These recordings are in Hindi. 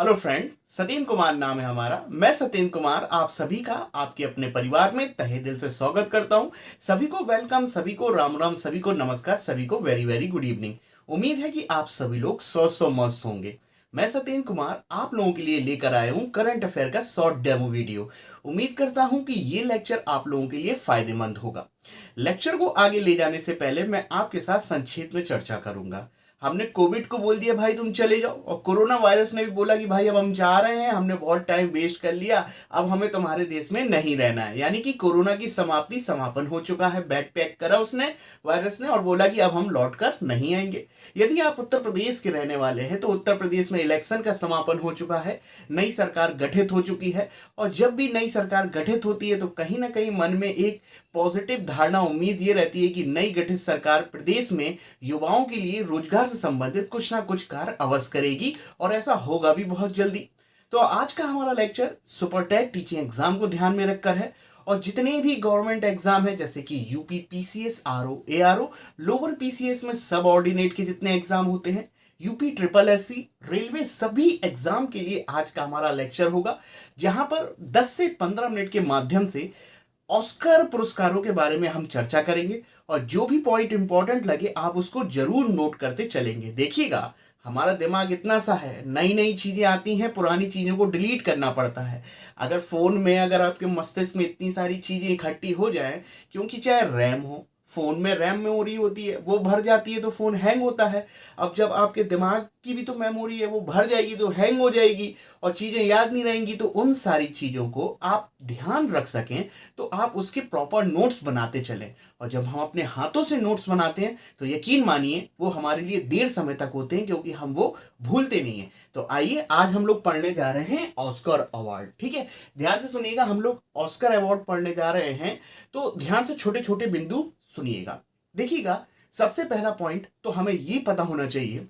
हेलो फ्रेंड, सतीन कुमार नाम है हमारा। मैं सतीन कुमार आप सभी का आपके अपने परिवार में तहे दिल से स्वागत करता हूं। सभी को वेलकम, सभी को राम राम, सभी को नमस्कार, सभी को वेरी वेरी गुड इवनिंग। उम्मीद है कि आप सभी लोग सौ मस्त होंगे। मैं सतीन कुमार आप लोगों के लिए लेकर आया हूं करंट अफेयर का शॉर्ट डेमो वीडियो। उम्मीद करता हूं कि ये लेक्चर आप लोगों के लिए फायदेमंद होगा। लेक्चर को आगे ले जाने से पहले मैं आपके साथ संक्षेप में चर्चा करूंगा। हमने कोविड को बोल दिया भाई तुम चले जाओ, और कोरोना वायरस ने भी बोला कि भाई अब हम जा रहे हैं, हमने बहुत टाइम वेस्ट कर लिया, अब हमें तुम्हारे देश में नहीं रहना है। यानी कि कोरोना की समाप्ति समापन हो चुका है। बैग पैक करा उसने, वायरस ने, और बोला कि अब हम लौट कर नहीं आएंगे। यदि आप उत्तर प्रदेश के रहने वाले हैं तो उत्तर प्रदेश में इलेक्शन का समापन हो चुका है, नई सरकार गठित हो चुकी है। और जब भी नई सरकार गठित होती है तो कहीं ना कहीं मन में एक पॉजिटिव धारणा, उम्मीद ये रहती है कि नई गठित सरकार प्रदेश में युवाओं के लिए रोजगार से संबंधित कुछ ना कुछ कार्य अवश्य करेगी, और ऐसा होगा भी बहुत जल्दी। तो आज का हमारा lecture super TET teaching exam को ध्यान में रखकर है, और जितने भी गवर्नमेंट एग्जाम है जैसे कि UP PCS, RO, ARO, lower PCS में सब ऑर्डिनेट के जितने एग्जाम होते हैं, यूपी ट्रिपल एससी, रेलवे, सभी एग्जाम के लिए आज का हमारा लेक्चर होगा, जहां पर 10 से 15 मिनट के माध्यम से ऑस्कर पुरस्कारों के बारे में हम चर्चा करेंगे। और जो भी पॉइंट इंपॉर्टेंट लगे आप उसको जरूर नोट करते चलेंगे। देखिएगा, हमारा दिमाग इतना सा है, नई नई चीजें आती हैं, पुरानी चीजों को डिलीट करना पड़ता है। अगर फोन में, अगर आपके मस्तिष्क में इतनी सारी चीजें इकट्ठी हो जाए, क्योंकि चाहे रैम हो, फोन में रैम मेमोरी होती है, वो भर जाती है तो फोन हैंग होता है। अब जब आपके दिमाग की भी तो मेमोरी है, वो भर जाएगी तो हैंग हो जाएगी और चीजें याद नहीं रहेंगी। तो उन सारी चीजों को आप ध्यान रख सकें तो आप उसके प्रॉपर नोट्स बनाते चलें। और जब हम अपने हाथों से नोट्स बनाते हैं तो यकीन मानिए वो हमारे लिए देर समय तक होते हैं, क्योंकि हम वो भूलते नहीं है। तो आइए आज हम लोग पढ़ने जा रहे हैं ऑस्कर अवार्ड। ठीक है, ध्यान से सुनिएगा, हम लोग ऑस्कर अवार्ड पढ़ने जा रहे हैं, तो ध्यान से छोटे छोटे बिंदु सुनिएगा। देखिएगा, सबसे पहला पॉइंट तो हमें ये पता होना चाहिए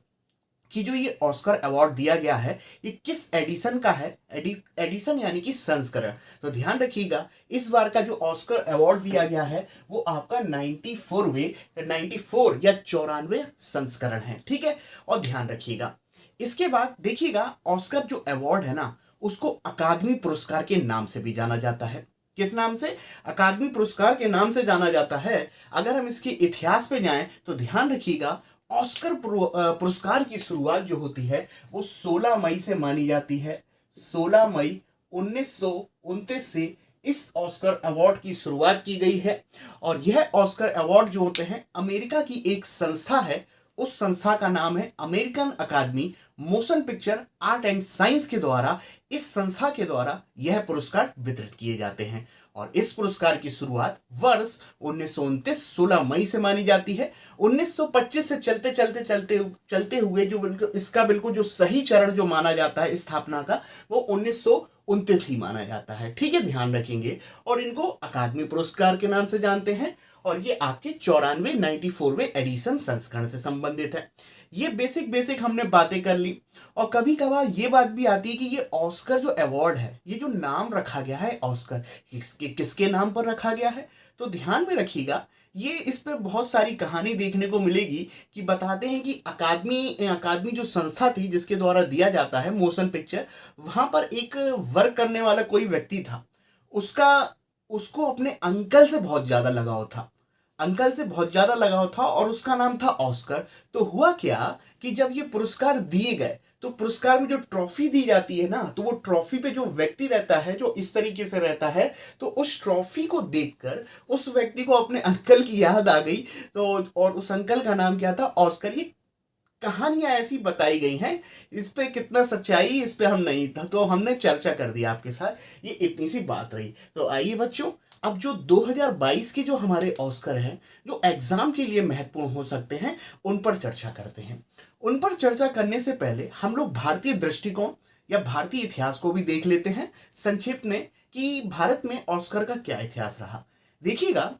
कि जो ये ऑस्कर अवार्ड दिया गया है ये किस एडिशन का है। एडिशन यानी कि संस्करण। तो ध्यान रखिएगा, इस बार का जो ऑस्कर अवार्ड दिया गया है वो आपका 94 या 94 संस्करण है। ठीक है, और ध्यान रखिएगा, इसके बाद देखिएगा, ऑस्कर जो अवार्ड है ना, उसको अकादमी पुरस्कार के नाम से भी जाना जाता है। किस नाम से? अकादमी पुरस्कार के नाम से जाना जाता है। अगर हम इसके इतिहास पे जाएं तो ध्यान रखिएगा, ऑस्कर पुरस्कार की शुरुआत जो होती है वो 16 मई से मानी जाती है। 16 मई 1929 से इस ऑस्कर अवार्ड की शुरुआत की गई है। और यह ऑस्कर अवार्ड जो होते हैं, अमेरिका की एक संस्था है, उस संस्था का नाम है American academy motion picture art and science के द्वारा, इस संस्था के द्वारा यह पुरस्कार वितरित किए जाते हैं। और इस पुरस्कार की शुरुआत वर्ष 1929 16 मई से मानी जाती है। 1925 से चलते हुए जो बिल्कुल इसका बिल्कुल जो सही चरण जो माना जाता है स्थापना का, वो 1929 ही माना जाता है। ठीक है, ध्यान रखेंगे। और इनको अकादमी पुरस्कार के नाम से जानते हैं, और ये आपके 94वें एडिशन संस्करण से संबंधित है। ये बेसिक हमने बातें कर ली। और कभी कभार ये बात भी आती है कि ये ऑस्कर जो अवार्ड है, ये जो नाम रखा गया है ऑस्कर, किसके नाम पर रखा गया है? तो ध्यान में रखिएगा, ये इस पे बहुत सारी कहानी देखने को मिलेगी कि बताते हैं कि अकादमी जो संस्था थी जिसके द्वारा दिया जाता है मोशन पिक्चर, वहां पर एक वर्क करने वाला कोई व्यक्ति था, उसको अपने अंकल से बहुत ज्यादा लगाव था। और उसका नाम था ऑस्कर। तो हुआ क्या कि जब ये पुरस्कार दिए गए तो पुरस्कार में जो ट्रॉफी दी जाती है ना, तो वो ट्रॉफी पे जो व्यक्ति रहता है जो इस तरीके से रहता है, तो उस ट्रॉफी को देखकर उस व्यक्ति को अपने अंकल की याद आ गई। तो और उस अंकल का नाम क्या था? ऑस्कर। ये कहानियां ऐसी बताई गई हैं, इस पे कितना सच्चाई, इस पे हम नहीं था, तो हमने चर्चा कर दी आपके साथ, ये इतनी सी बात रही। तो आइए बच्चों, अब जो 2022 के जो हमारे ऑस्कर हैं, जो एग्जाम के लिए महत्वपूर्ण हो सकते हैं, उन पर चर्चा करते हैं। उन पर चर्चा करने से पहले हम लोग भारतीय दृष्टिकोण या भारतीय इतिहास को भी देख लेते हैं संक्षिप्त में, कि भारत में ऑस्कर का क्या इतिहास रहा। देखिएगा,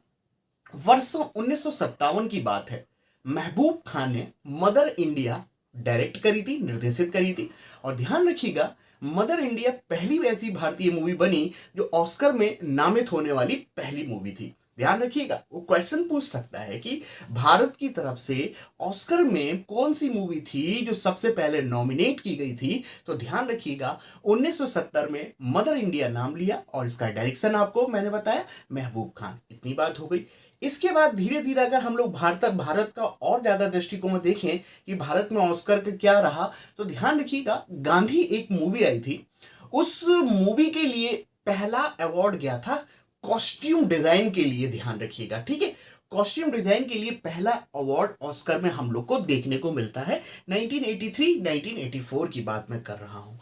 वर्ष 1957 की बात है। महबूब खान ने मदर इंडिया डायरेक्ट करी थी, निर्देशित करी थी। और ध्यान रखिएगा, मदर इंडिया पहली वैसी भारतीय मूवी बनी जो ऑस्कर में नामित होने वाली पहली मूवी थी। ध्यान रखिएगा, वो क्वेश्चन पूछ सकता है कि भारत की तरफ से ऑस्कर में कौन सी मूवी थी जो सबसे पहले नॉमिनेट की गई थी। तो ध्यान रखिएगा 1970 में मदर इंडिया नाम लिया और इसका डायरेक्शन आपको मैंने बताया महबूब खान। इतनी बात हो गई। इसके बाद धीरे धीरे अगर हम लोग भारत का और ज्यादा दृष्टिकोण देखें कि भारत में ऑस्कर का क्या रहा, तो ध्यान रखिएगा गांधी एक मूवी आई थी, उस मूवी के लिए पहला अवार्ड गया था कॉस्ट्यूम डिजाइन के लिए। ध्यान रखिएगा, ठीक है, कॉस्ट्यूम डिजाइन के लिए पहला अवार्ड ऑस्कर में हम लोग को देखने को मिलता है। 1983 1984 की बात मैं कर रहा हूं।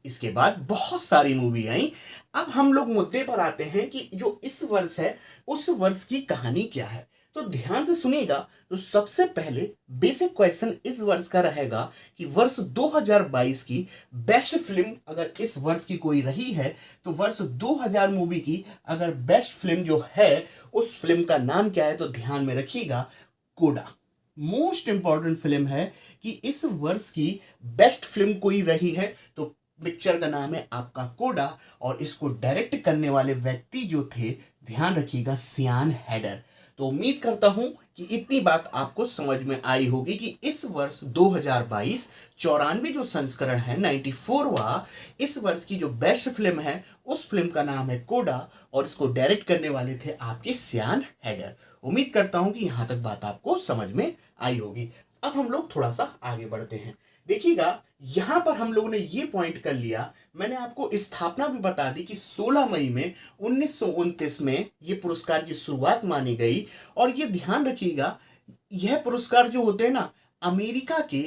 इसके बाद बहुत सारी मूवी आई। अब हम लोग मुद्दे पर आते हैं कि जो इस वर्ष है उस वर्ष की कहानी क्या है। तो ध्यान से सुनिएगा। तो सबसे पहले बेसिक क्वेश्चन इस वर्ष का रहेगा कि वर्ष 2022 की बेस्ट फिल्म अगर इस वर्ष की कोई रही है तो वर्ष 2000 मूवी की अगर बेस्ट फिल्म जो है उस फिल्म का नाम क्या है। तो ध्यान में रखिएगा, कोडा। मोस्ट इंपॉर्टेंट फिल्म है कि इस वर्ष की बेस्ट फिल्म कोई रही है तो पिक्चर का नाम है आपका कोडा, और इसको डायरेक्ट करने वाले व्यक्ति जो थे ध्यान रखिएगा सियान हैडर। तो उम्मीद करता हूं कि इतनी बात आपको समझ में आई होगी कि इस वर्ष 2022 94 जो संस्करण है 94वां, इस वर्ष की जो बेस्ट फिल्म है उस फिल्म का नाम है कोडा और इसको डायरेक्ट करने वाले थे आपके सियान हैडर। उम्मीद करता हूं कि यहां तक बात आपको समझ में आई होगी। अब हम लोग थोड़ा सा आगे बढ़ते हैं। देखिएगा यहां पर हम लोगों ने ये पॉइंट कर लिया, मैंने आपको स्थापना भी बता दी कि 16 मई में 1929 में ये पुरस्कार की शुरुआत मानी गई। और ये ध्यान रखिएगा यह पुरस्कार जो होते हैं ना अमेरिका के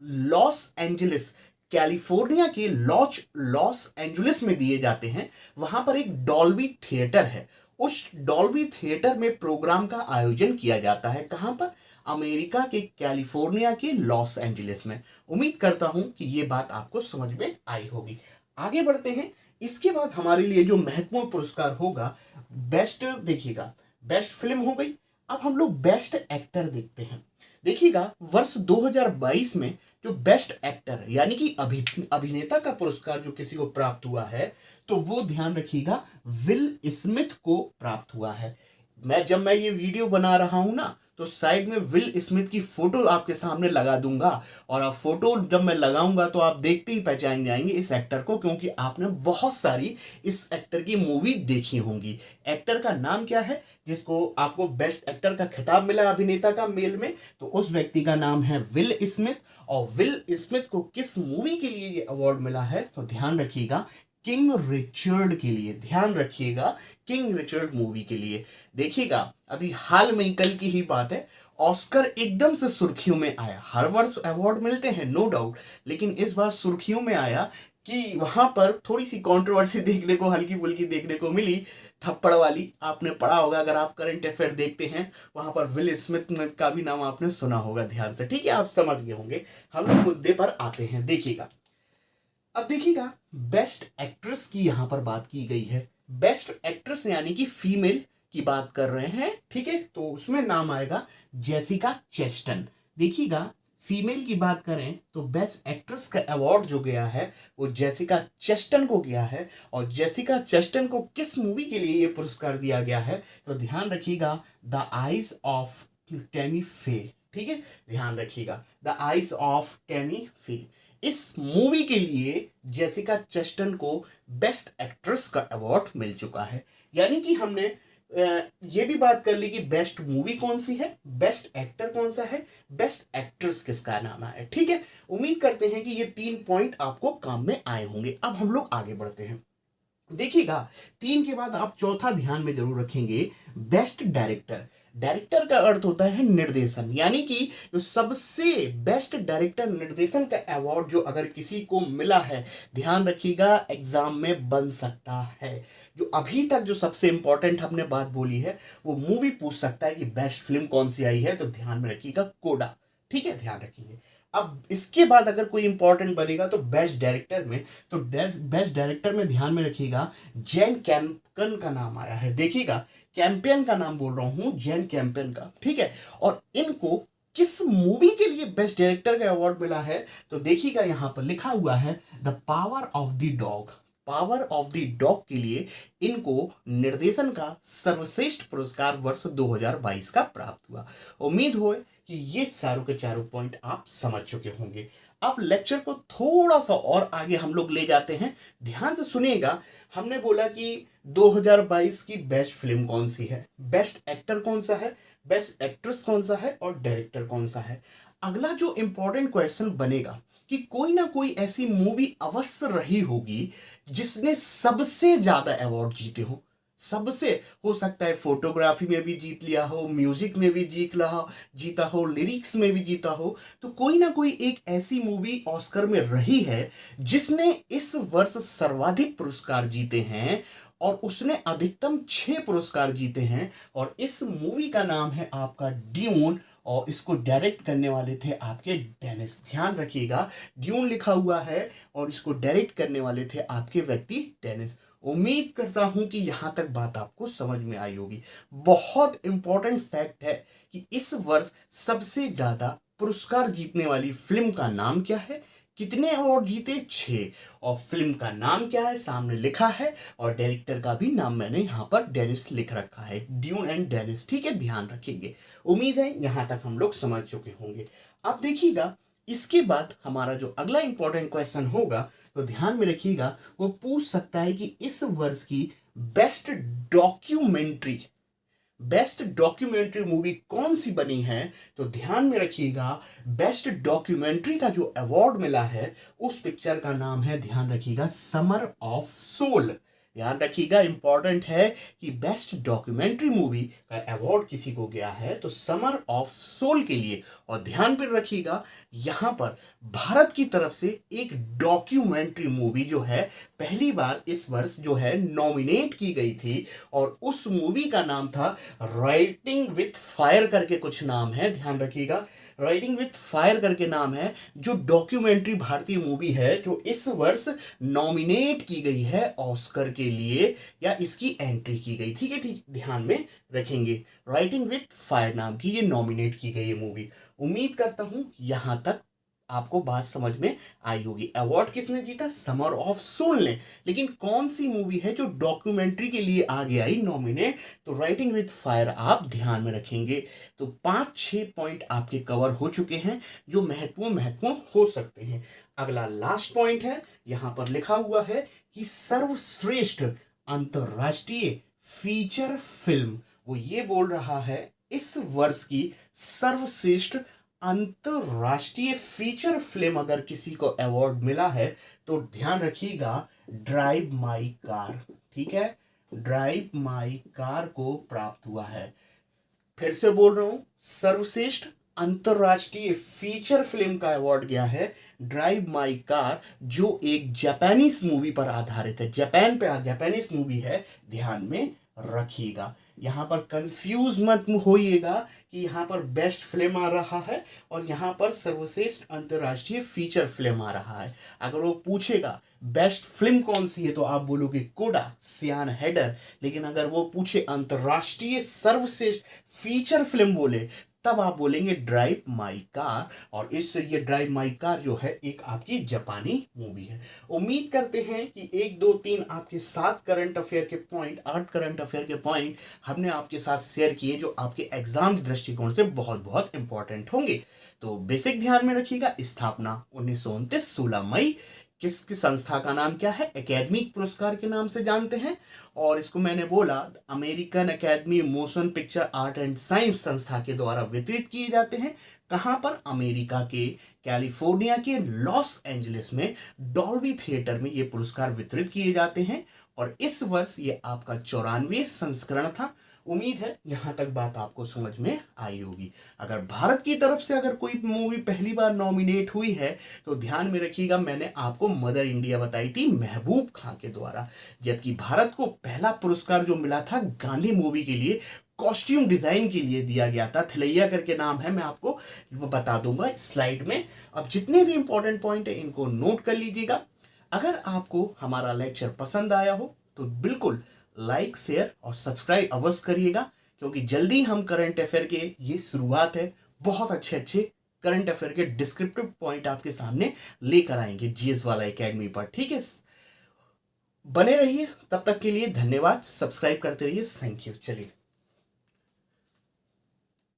लॉस एंजलिस कैलिफोर्निया के लॉस एंजलिस में दिए जाते हैं। वहां पर एक डॉल्बी थिएटर है, उस डॉल्बी थिएटर में प्रोग्राम का आयोजन किया जाता है। कहां पर? अमेरिका के कैलिफोर्निया के लॉस एंजलिस में। उम्मीद करता हूं कि ये बात आपको समझ में आई होगी। आगे बढ़ते हैं। इसके बाद हमारे लिए जो महत्वपूर्ण पुरस्कार होगा बेस्ट, देखिएगा बेस्ट फिल्म हो गई। अब हम लोग बेस्ट एक्टर देखते हैं। देखिएगा वर्ष 2022 में जो बेस्ट एक्टर यानी कि अभिनेता का पुरस्कार जो किसी को प्राप्त हुआ है तो वो ध्यान रखिएगा विल स्मिथ को प्राप्त हुआ है। जब मैं ये वीडियो बना रहा हूं ना तो साइड में विल स्मिथ की फोटो आपके सामने लगा दूंगा, और आप फोटो जब मैं लगाऊंगा तो आप देखते ही पहचान जाएंगे इस एक्टर को, क्योंकि आपने बहुत सारी इस एक्टर की मूवी देखी होंगी। एक्टर का नाम क्या है जिसको आपको बेस्ट एक्टर का खिताब मिला अभिनेता का मेल में? तो उस व्यक्ति का नाम है विल स्मिथ। और विल स्मिथ को किस मूवी के लिए ये अवार्ड मिला है? तो ध्यान रखिएगा किंग रिचर्ड के लिए। ध्यान रखिएगा किंग रिचर्ड मूवी के लिए। देखिएगा अभी हाल में कल की ही बात है, ऑस्कर एकदम से सुर्खियों में आया। हर वर्ष अवार्ड मिलते हैं नो डाउट, लेकिन इस बार सुर्खियों में आया कि वहां पर थोड़ी सी कंट्रोवर्सी देखने को हल्की फुल्की देखने को मिली, थप्पड़ वाली। आपने पढ़ा होगा अगर आप करंट अफेयर देखते हैं, वहां पर विल स्मिथ का भी नाम आपने सुना होगा ध्यान से, ठीक है, आप समझ गए होंगे। हम लोग मुद्दे पर आते हैं। देखिएगा अब देखिएगा बेस्ट एक्ट्रेस की यहां पर बात की गई है। बेस्ट एक्ट्रेस यानी कि फीमेल की बात कर रहे हैं, ठीक है, तो उसमें नाम आएगा जेसिका चेस्टन। देखिएगा फीमेल की बात करें तो बेस्ट एक्ट्रेस का अवार्ड जो गया है वो जेसिका चेस्टन को गया है। और जेसिका चेस्टन को किस मूवी के लिए ये पुरस्कार दिया गया है? तो ध्यान रखिएगा द आइज ऑफ टेमी फे, ठीक है, ध्यान रखिएगा द आइज ऑफ टेमी फे। इस मूवी के लिए जेसिका चेस्टन को बेस्ट एक्ट्रेस का अवार्ड मिल चुका है। यानी कि हमने ये भी बात कर ली कि बेस्ट मूवी कौन सी है, बेस्ट एक्टर कौन सा है, बेस्ट एक्ट्रेस किसका नाम है, ठीक है। उम्मीद करते हैं कि ये 3 पॉइंट आपको काम में आए होंगे। अब हम लोग आगे बढ़ते हैं। देखिएगा 3 के बाद आप चौथा ध्यान में जरूर रखेंगे बेस्ट डायरेक्टर। डायरेक्टर का अर्थ होता है निर्देशन, यानी कि जो सबसे बेस्ट डायरेक्टर निर्देशन का अवार्ड जो अगर किसी को मिला है, ध्यान रखिएगा एग्जाम में बन सकता है। जो अभी तक जो सबसे इंपॉर्टेंट हमने बात बोली है वो मूवी पूछ सकता है कि बेस्ट फिल्म कौन सी आई है, तो ध्यान में रखिएगा कोडा, ठीक है, ध्यान रखिए। अब इसके बाद अगर कोई इंपॉर्टेंट बनेगा तो बेस्ट डायरेक्टर में, तो बेस्ट डायरेक्टर में ध्यान में रखिएगा जैन कैम्पियन का नाम आया है। देखिएगा कैम्पियन का नाम बोल रहा हूं, जैन कैम्पियन का, ठीक है। और इनको किस मूवी के लिए बेस्ट डायरेक्टर का अवार्ड मिला है? तो देखिएगा यहां पर लिखा हुआ है the power of the dog. Power of the dog के लिए इनको निर्देशन का सर्वश्रेष्ठ पुरस्कार वर्ष 2022 का प्राप्त हुआ। उम्मीद हो कि ये चारों के चारों पॉइंट आप समझ चुके होंगे। अब लेक्चर को थोड़ा सा और आगे हम लोग ले जाते हैं, ध्यान से सुनिएगा। हमने बोला कि 2022 की बेस्ट फिल्म कौन सी है, बेस्ट एक्टर कौन सा है, बेस्ट एक्ट्रेस कौन सा है और डायरेक्टर कौन सा है। अगला जो इंपॉर्टेंट क्वेश्चन बनेगा कि कोई ना कोई ऐसी मूवी अवश्य रही होगी जिसने सबसे ज्यादा अवार्ड जीते हो। सबसे, हो सकता है फोटोग्राफी में भी जीत लिया हो, म्यूजिक में भी जीता हो, लिरिक्स में भी जीता हो। तो कोई ना कोई एक ऐसी मूवी ऑस्कर में रही है जिसने इस वर्ष सर्वाधिक पुरस्कार जीते हैं और उसने अधिकतम 6 पुरस्कार जीते हैं। और इस मूवी का नाम है आपका ड्यून और इसको डायरेक्ट करने वाले थे आपके डेनिस। ध्यान रखिएगा, ड्यून लिखा हुआ है और इसको डायरेक्ट करने वाले थे आपके व्यक्ति डेनिस। उम्मीद करता हूं कि यहां तक बात आपको समझ में आई होगी। बहुत इंपॉर्टेंट फैक्ट है कि इस वर्ष सबसे ज्यादा पुरस्कार जीतने वाली फिल्म का नाम क्या है, कितने अवार्ड जीते, 6, और फिल्म का नाम क्या है सामने लिखा है और डायरेक्टर का भी नाम मैंने यहां पर डेनिस लिख रखा है, ड्यून एंड डेनिस। ठीक है, ध्यान रखेंगे। उम्मीद है यहां तक हम लोग समझ चुके होंगे। अब देखिएगा, इसके बाद हमारा जो अगला इंपॉर्टेंट क्वेश्चन होगा तो ध्यान में रखिएगा, वो पूछ सकता है कि इस वर्ष की बेस्ट डॉक्यूमेंट्री मूवी कौन सी बनी है। तो ध्यान में रखिएगा, बेस्ट डॉक्यूमेंट्री का जो अवार्ड मिला है उस पिक्चर का नाम है, ध्यान रखिएगा, समर ऑफ सोल। ध्यान रखिएगा, इंपॉर्टेंट है कि बेस्ट डॉक्यूमेंट्री मूवी का अवार्ड किसी को गया है तो समर ऑफ सोल के लिए। और ध्यान पर रखिएगा, यहां पर भारत की तरफ से एक डॉक्यूमेंट्री मूवी जो है पहली बार इस वर्ष जो है नॉमिनेट की गई थी और उस मूवी का नाम था राइटिंग विथ फायर करके कुछ नाम है। ध्यान रखिएगा, राइटिंग विथ फायर करके नाम है, जो डॉक्यूमेंट्री भारतीय मूवी है जो इस वर्ष नॉमिनेट की गई है ऑस्कर के लिए, या इसकी एंट्री की गई। ठीक है, ठीक, ध्यान में रखेंगे, राइटिंग विथ फायर नाम की ये नॉमिनेट की गई है मूवी। उम्मीद करता हूं यहां तक आपको बात समझ में आई होगी। अवार्ड किसने जीता, समर ऑफ सोल ने, लेकिन कौन सी मूवी है जो डॉक्यूमेंट्री के लिए आगे आई नॉमिनेट, तो राइटिंग विथ फायर आप ध्यान में रखेंगे। तो 5-6 पॉइंट आपके कवर हो चुके हैं जो महत्वपूर्ण हो सकते हैं। अगला लास्ट पॉइंट है, यहां पर लिखा हुआ है कि सर्वश्रेष्ठ अंतरराष्ट्रीय फीचर फिल्म, वो ये बोल रहा है इस वर्ष की सर्वश्रेष्ठ अंतरराष्ट्रीय फीचर फिल्म अगर किसी को अवार्ड मिला है तो ध्यान रखिएगा, ड्राइव माई कार। ठीक है, ड्राइव माई कार को प्राप्त हुआ है। फिर से बोल रहा हूं, सर्वश्रेष्ठ अंतरराष्ट्रीय फीचर फिल्म का अवार्ड गया है ड्राइव माई कार, जो एक जापानीज मूवी पर आधारित है, जापानीज मूवी है। ध्यान में रखिएगा, यहां पर कंफ्यूज मत होइएगा कि यहां पर बेस्ट फिल्म आ रहा है और यहां पर सर्वश्रेष्ठ अंतरराष्ट्रीय फीचर फिल्म आ रहा है। अगर वो पूछेगा बेस्ट फिल्म कौन सी है तो आप बोलोगे कोडा, सियान हेडर, लेकिन अगर वो पूछे अंतरराष्ट्रीय सर्वश्रेष्ठ फीचर फिल्म बोले तब आप बोलेंगे ड्राइव माई कार। और इससे ये ड्राइव माई कार जो है एक आपकी जापानी मूवी है। उम्मीद करते हैं कि 1 2 3 आपके 7 करंट अफेयर के पॉइंट, 8 करंट अफेयर के पॉइंट हमने आपके साथ शेयर किए जो आपके एग्जाम के दृष्टिकोण से बहुत बहुत इंपॉर्टेंट होंगे। तो बेसिक ध्यान में रखिएगा, स्थापना 1929 16 मई। किस संस्था का नाम क्या है, एकेडमिक पुरस्कार के नाम से जानते हैं। और इसको मैंने बोला American academy motion picture art and science संस्था के द्वारा वितरित किए जाते हैं। कहां पर, अमेरिका के कैलिफोर्निया के लॉस एंजलिस में डॉल्बी थिएटर में ये पुरस्कार वितरित किए जाते हैं। और इस वर्ष ये आपका 94वां संस्करण था। उम्मीद है यहां तक बात आपको समझ में आई होगी। अगर भारत की तरफ से अगर कोई मूवी पहली बार नॉमिनेट हुई है तो ध्यान में रखिएगा, मैंने आपको मदर इंडिया बताई थी महबूब खां के द्वारा, जबकि भारत को पहला पुरस्कार जो मिला था गांधी मूवी के लिए कॉस्ट्यूम डिजाइन के लिए दिया गया था, थलैया करके नाम है, मैं आपको बता दूंगा स्लाइड में। अब जितने भी इंपॉर्टेंट पॉइंट है इनको नोट कर लीजिएगा। अगर आपको हमारा लेक्चर पसंद आया हो तो बिल्कुल लाइक, शेयर और सब्सक्राइब अवश्य करिएगा, क्योंकि जल्दी हम करंट अफेयर के, ये शुरुआत है, बहुत अच्छे अच्छे करंट अफेयर के डिस्क्रिप्टिव पॉइंट आपके सामने लेकर आएंगे जीएस वाला एकेडमी पर। ठीक है, बने रहिए, तब तक के लिए धन्यवाद। सब्सक्राइब करते रहिए। Thank you. चलिए।